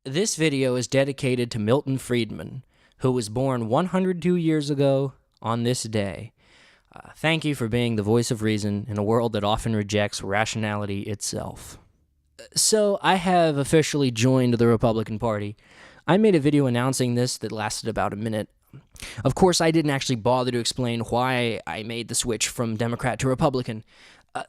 This video is dedicated to Milton Friedman, who was born 102 years ago on this day. Thank you for being the voice of reason in a world that often rejects rationality itself. So, I have officially joined the Republican Party. I made a video announcing this that lasted about a minute. Of course, I didn't actually bother to explain why I made the switch from Democrat to Republican.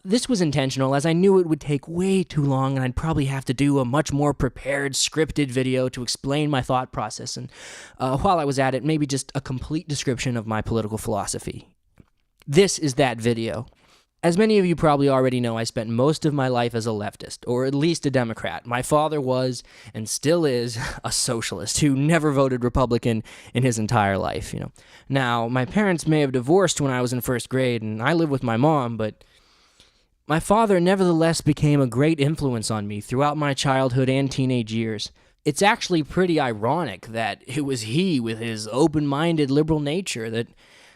This was intentional, as I knew it would take way too long, and I'd probably have to do a much more prepared, scripted video to explain my thought process, and while I was at it, maybe just a complete description of my political philosophy. This is that video. As many of you probably already know, I spent most of my life as a leftist, or at least a Democrat. My father was, and still is, a socialist who never voted Republican in his entire life, Now, my parents may have divorced when I was in first grade, and I lived with my mom, but my father nevertheless became a great influence on me throughout my childhood and teenage years. It's actually pretty ironic that it was he, with his open-minded liberal nature, that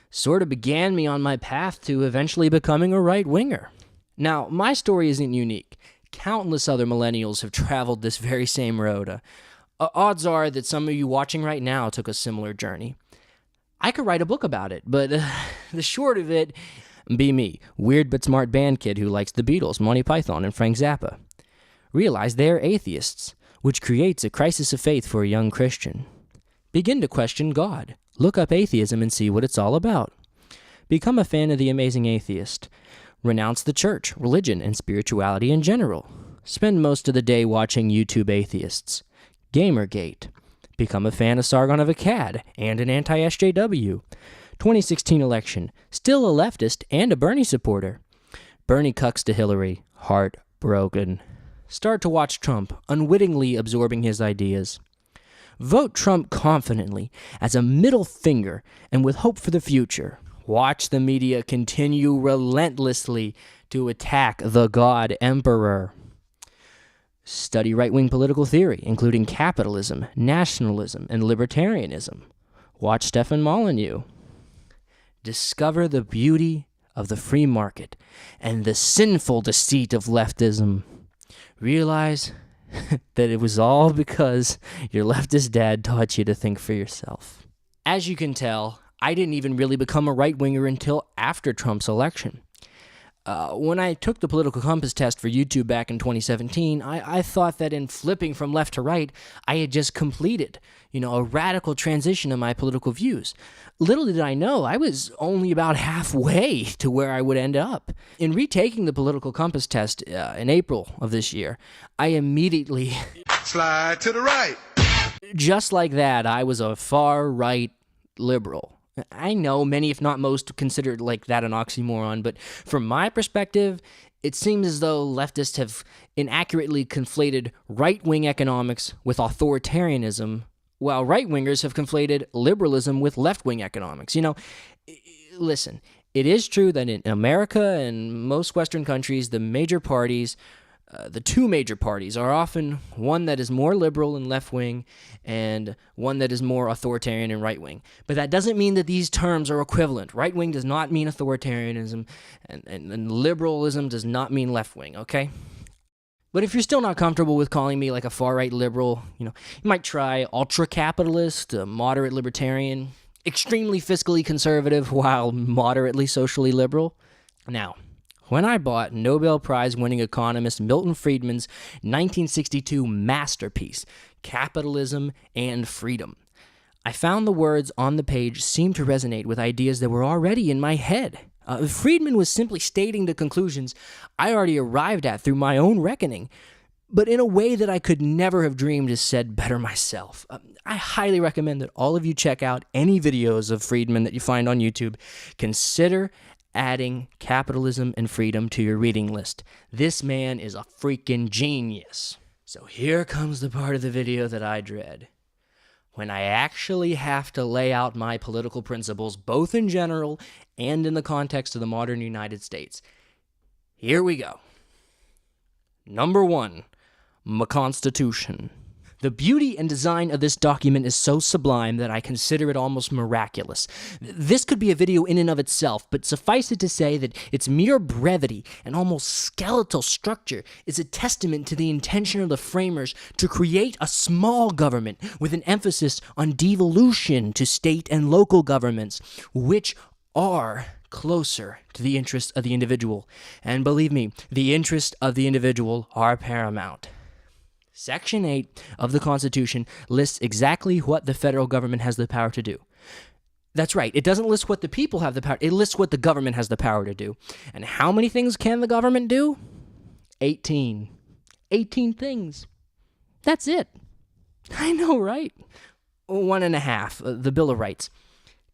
sort of began me on my path to eventually becoming a right-winger. Now, my story isn't unique. Countless other millennials have traveled this very same road. Odds are that some of you watching right now took a similar journey. I could write a book about it, but the short of it, be me, weird but smart band kid who likes the Beatles, Monty Python, and Frank Zappa. Realize they're atheists, which creates a crisis of faith for a young Christian. Begin to question God. Look up atheism and see what it's all about. Become a fan of The Amazing Atheist. Renounce the church, religion, and spirituality in general. Spend most of the day watching YouTube atheists. Gamergate. Become a fan of Sargon of Akkad and an anti-SJW. 2016 election. Still a leftist and a Bernie supporter. Bernie cucks to Hillary. Heartbroken. Start to watch Trump, unwittingly absorbing his ideas. Vote Trump confidently, as a middle finger, and with hope for the future. Watch the media continue relentlessly to attack the God Emperor. Study right-wing political theory, including capitalism, nationalism, and libertarianism. Watch Stefan Molyneux. Discover the beauty of the free market and the sinful deceit of leftism. Realize that it was all because your leftist dad taught you to think for yourself. As you can tell, I didn't even really become a right-winger until after Trump's election. When I took the political compass test for YouTube back in 2017, I thought that in flipping from left to right, I had just completed, a radical transition in my political views. Little did I know, I was only about halfway to where I would end up. In retaking the political compass test in April of this year, I immediately slide to the right. Just like that, I was a far-right liberal. I know many, if not most, consider like that an oxymoron, but from my perspective, it seems as though leftists have inaccurately conflated right-wing economics with authoritarianism, while right-wingers have conflated liberalism with left-wing economics. Listen, it is true that in America and most Western countries, the two major parties are often one that is more liberal and left-wing and one that is more authoritarian and right-wing. But that doesn't mean that these terms are equivalent. Right-wing does not mean authoritarianism, and liberalism does not mean left-wing, okay? But if you're still not comfortable with calling me like a far-right liberal, you might try ultra-capitalist, moderate libertarian, extremely fiscally conservative while moderately socially liberal. Now, when I bought Nobel Prize-winning economist Milton Friedman's 1962 masterpiece, Capitalism and Freedom, I found the words on the page seemed to resonate with ideas that were already in my head. Friedman was simply stating the conclusions I already arrived at through my own reckoning, but in a way that I could never have dreamed is said better myself. I highly recommend that all of you check out any videos of Friedman that you find on YouTube. Consider adding Capitalism and Freedom to your reading list. This man is a freaking genius. So here comes the part of the video that I dread. When I actually have to lay out my political principles, both in general and in the context of the modern United States. Here we go. Number 1, my Constitution. The beauty and design of this document is so sublime that I consider it almost miraculous. This could be a video in and of itself, but suffice it to say that its mere brevity and almost skeletal structure is a testament to the intention of the framers to create a small government with an emphasis on devolution to state and local governments, which are closer to the interests of the individual. And believe me, the interests of the individual are paramount. Section 8 of the Constitution lists exactly what the federal government has the power to do. That's right, it doesn't list what the people have the power, it lists what the government has the power to do. And how many things can the government do? 18. 18 things. That's it. I know, right? 1.5, the Bill of Rights.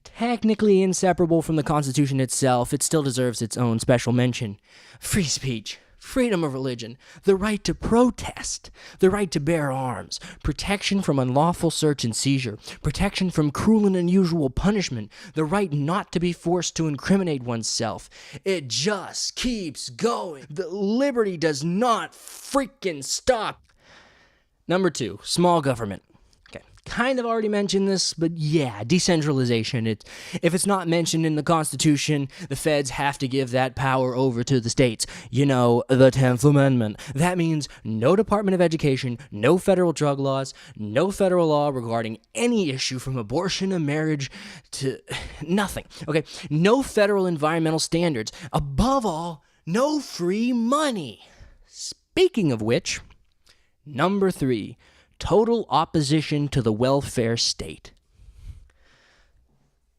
Technically inseparable from the Constitution itself, it still deserves its own special mention. Free speech. Freedom of religion, the right to protest, the right to bear arms, protection from unlawful search and seizure, protection from cruel and unusual punishment, the right not to be forced to incriminate oneself. It just keeps going. The liberty does not freaking stop. Number 2, small government. Kind of already mentioned this, but yeah, decentralization. If it's not mentioned in the Constitution, the feds have to give that power over to the states. You know, the 10th Amendment. That means no Department of Education, no federal drug laws, no federal law regarding any issue from abortion to marriage to nothing. Okay, no federal environmental standards. Above all, no free money. Speaking of which, number 3, total opposition to the welfare state.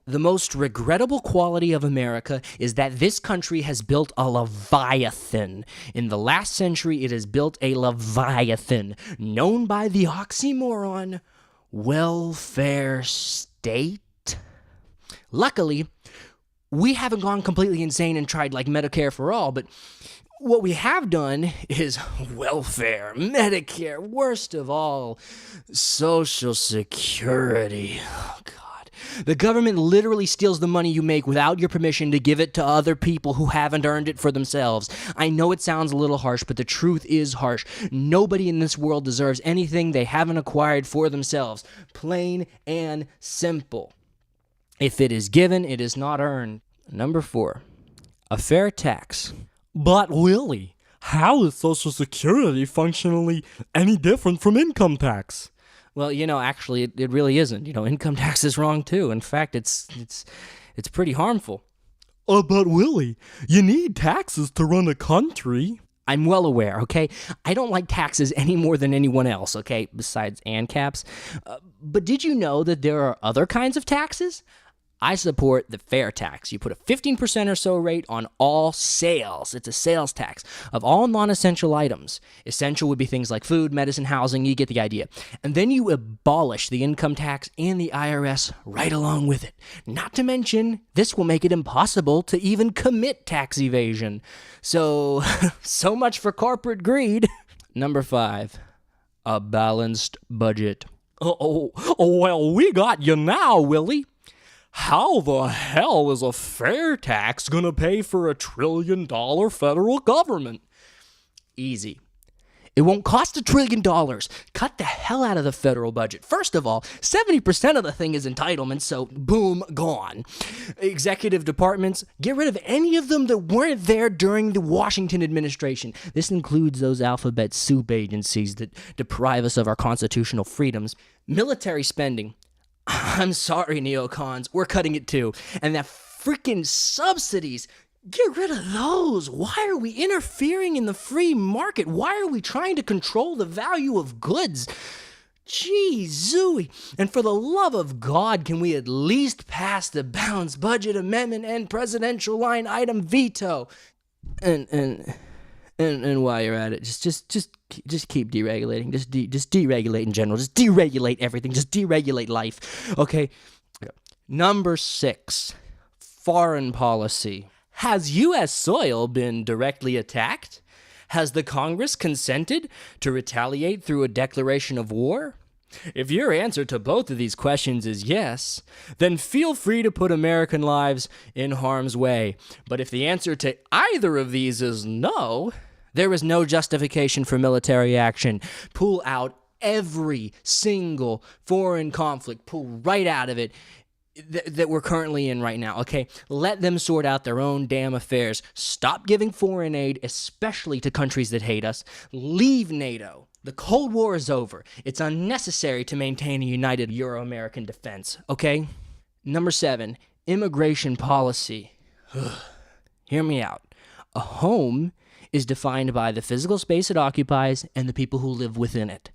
The most regrettable quality of America is that this country has built a leviathan. In the last century, it has built a leviathan, known by the oxymoron, welfare state. Luckily, we haven't gone completely insane and tried like Medicare for all, but what we have done is welfare, Medicare, worst of all, Social Security. Oh, God. The government literally steals the money you make without your permission to give it to other people who haven't earned it for themselves. I know it sounds a little harsh, but the truth is harsh. Nobody in this world deserves anything they haven't acquired for themselves. Plain and simple. If it is given, it is not earned. Number 4, a fair tax. But Willy, how is Social Security functionally any different from income tax? Well, actually, it really isn't. Income tax is wrong too. In fact, it's pretty harmful. But Willy, you need taxes to run a country. I'm well aware, okay? I don't like taxes any more than anyone else, okay? Besides ANCAPs. But did you know that there are other kinds of taxes? I support the fair tax. You put a 15% or so rate on all sales. It's a sales tax of all non-essential items. Essential would be things like food, medicine, housing. You get the idea. And then you abolish the income tax and the IRS right along with it. Not to mention, this will make it impossible to even commit tax evasion. So much for corporate greed. Number 5, a balanced budget. Well, we got you now, Willy. How the hell is a fair tax gonna pay for $1 trillion federal government? Easy. It won't cost $1 trillion. Cut the hell out of the federal budget. First of all, 70% of the thing is entitlements, so boom, gone. Executive departments, get rid of any of them that weren't there during the Washington administration. This includes those alphabet soup agencies that deprive us of our constitutional freedoms. Military spending. I'm sorry, neocons, we're cutting it too. And that freaking subsidies, get rid of those. Why are we interfering in the free market? Why are we trying to control the value of goods? Gee, zooey. And for the love of God, can we at least pass the balanced budget amendment and presidential line item veto? And while you're at it, just keep deregulating. Just deregulate in general. Just deregulate everything. Just deregulate life. Okay. Number 6, foreign policy. Has U.S. soil been directly attacked? Has the Congress consented to retaliate through a declaration of war? If your answer to both of these questions is yes, then feel free to put American lives in harm's way. But if the answer to either of these is no, there is no justification for military action. Pull out every single foreign conflict, pull right out of it that we're currently in right now, okay? Let them sort out their own damn affairs. Stop giving foreign aid, especially to countries that hate us. Leave NATO. The Cold War is over. It's unnecessary to maintain a united Euro-American defense, okay? Number 7, immigration policy. Hear me out. A home is defined by the physical space it occupies and the people who live within it.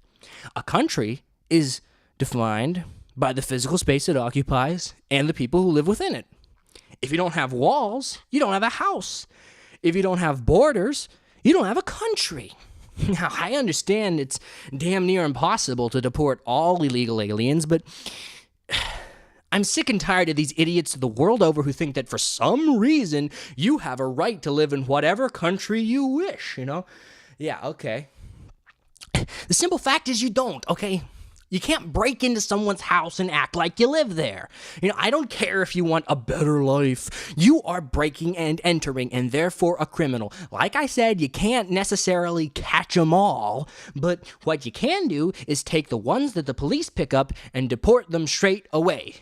A country is defined by the physical space it occupies and the people who live within it. If you don't have walls, you don't have a house. If you don't have borders, you don't have a country. Now, I understand it's damn near impossible to deport all illegal aliens, but I'm sick and tired of these idiots the world over who think that for some reason you have a right to live in whatever country you wish, you know? Yeah, okay. The simple fact is you don't, okay? You can't break into someone's house and act like you live there. You know, I don't care if you want a better life. You are breaking and entering and therefore a criminal. Like I said, you can't necessarily catch them all, but what you can do is take the ones that the police pick up and deport them straight away.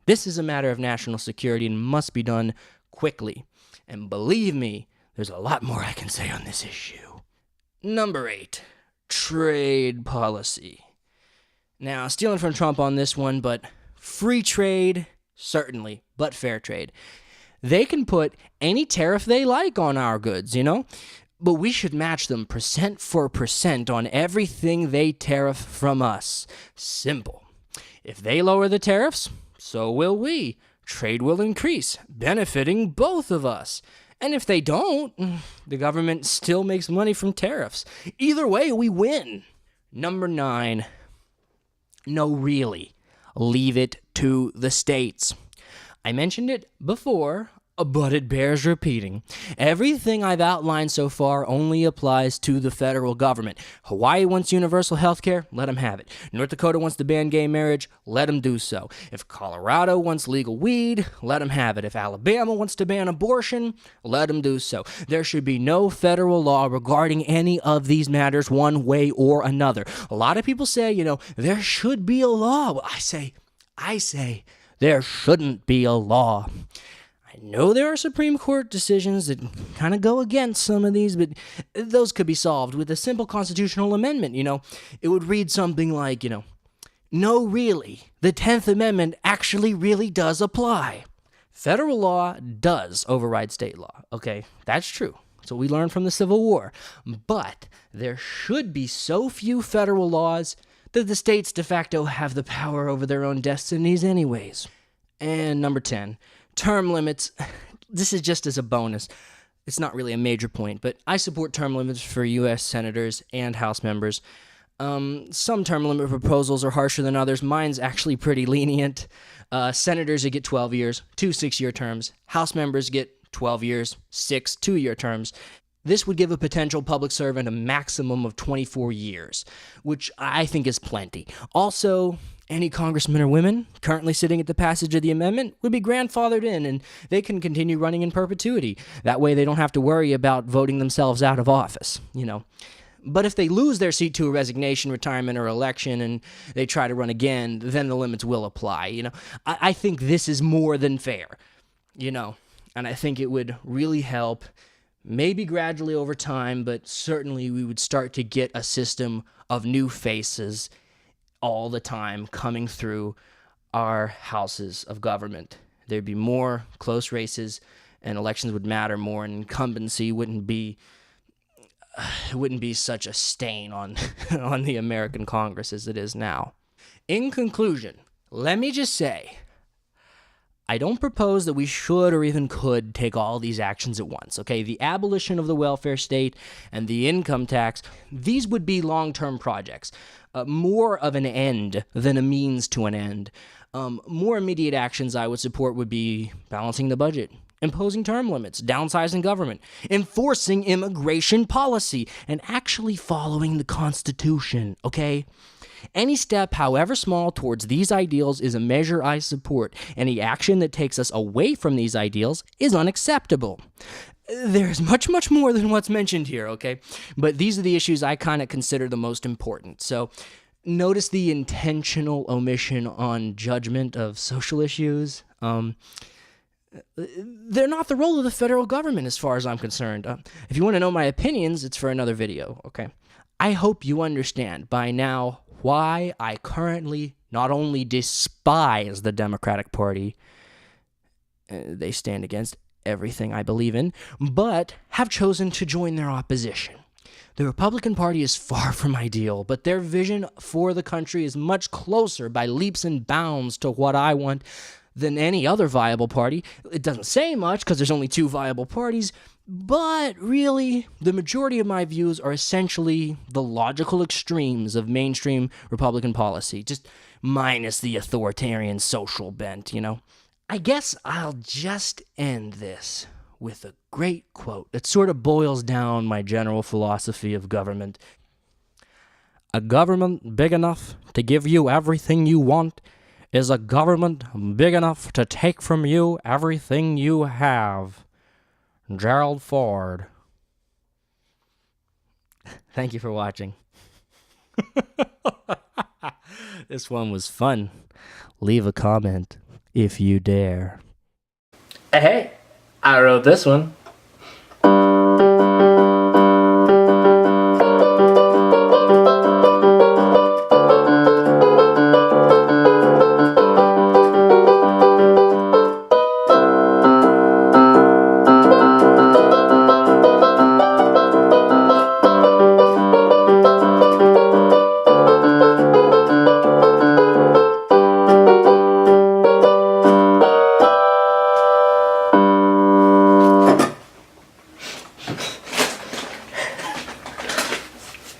This is a matter of national security and must be done quickly. And believe me, there's a lot more I can say on this issue. Number 8, trade policy. Now, stealing from Trump on this one, but free trade, certainly, but fair trade. They can put any tariff they like on our goods, you know? But we should match them percent for percent on everything they tariff from us. Simple. If they lower the tariffs, so will we. Trade will increase, benefiting both of us. And if they don't, the government still makes money from tariffs. Either way, we win. Number 9. No, really. Leave it to the states. I mentioned it before, but it bears repeating. Everything I've outlined so far only applies to the federal government. Hawaii wants universal health care, let them have it. North Dakota wants to ban gay marriage, let them do so. If Colorado wants legal weed, let them have it. If Alabama wants to ban abortion, let them do so. There should be no federal law regarding any of these matters one way or another. A lot of people say, you know, there should be a law. Well, I say, there shouldn't be a law. I know there are Supreme Court decisions that kind of go against some of these, but those could be solved with a simple constitutional amendment, you know. It would read something like, you know, no, really, the 10th Amendment actually really does apply. Federal law does override state law, okay? That's true. That's what we learned from the Civil War. But there should be so few federal laws that the states de facto have the power over their own destinies anyways. And number 10. Term limits. This is just as a bonus. It's not really a major point, but I support term limits for U.S. senators and House members. Some term limit proposals are harsher than others. Mine's actually pretty lenient. Senators, you get 12 years, 2 6-year terms. House members get 12 years, 6 2-year terms. This would give a potential public servant a maximum of 24 years, which I think is plenty. Also, any congressmen or women currently sitting at the passage of the amendment would be grandfathered in, and they can continue running in perpetuity. That way they don't have to worry about voting themselves out of office, you know. But if they lose their seat to a resignation, retirement, or election, and they try to run again, then the limits will apply, you know. I think this is more than fair, you know, and I think it would really help, maybe gradually over time, but certainly we would start to get a system of new faces all the time coming through our houses of government. There'd be more close races, and elections would matter more, and incumbency wouldn't be such a stain on on the American Congress as it is now. In conclusion, let me just say, I don't propose that we should or even could take all these actions at once, okay? The abolition of the welfare state and the income tax, these would be long-term projects. More of an end than a means to an end. More immediate actions I would support would be balancing the budget, imposing term limits, downsizing government, enforcing immigration policy, and actually following the Constitution, okay? Any step, however small, towards these ideals is a measure I support. Any action that takes us away from these ideals is unacceptable. There's much, much more than what's mentioned here, okay? But these are the issues I kind of consider the most important. So Notice the intentional omission on judgment of social issues. They're not the role of the federal government as far as I'm concerned. If you want to know my opinions, it's for another video, okay? I hope you understand by now why I currently not only despise the Democratic Party, they stand against everything I believe in, but have chosen to join their opposition. The Republican Party is far from ideal, but their vision for the country is much closer by leaps and bounds to what I want than any other viable party. It doesn't say much because there's only 2 viable parties, but really, the majority of my views are essentially the logical extremes of mainstream Republican policy, just minus the authoritarian social bent, you know? I guess I'll just end this with a great quote that sort of boils down my general philosophy of government. A government big enough to give you everything you want is a government big enough to take from you everything you have. Gerald Ford. Thank you for watching. This one was fun. Leave a comment if you dare. Hey, I wrote this one.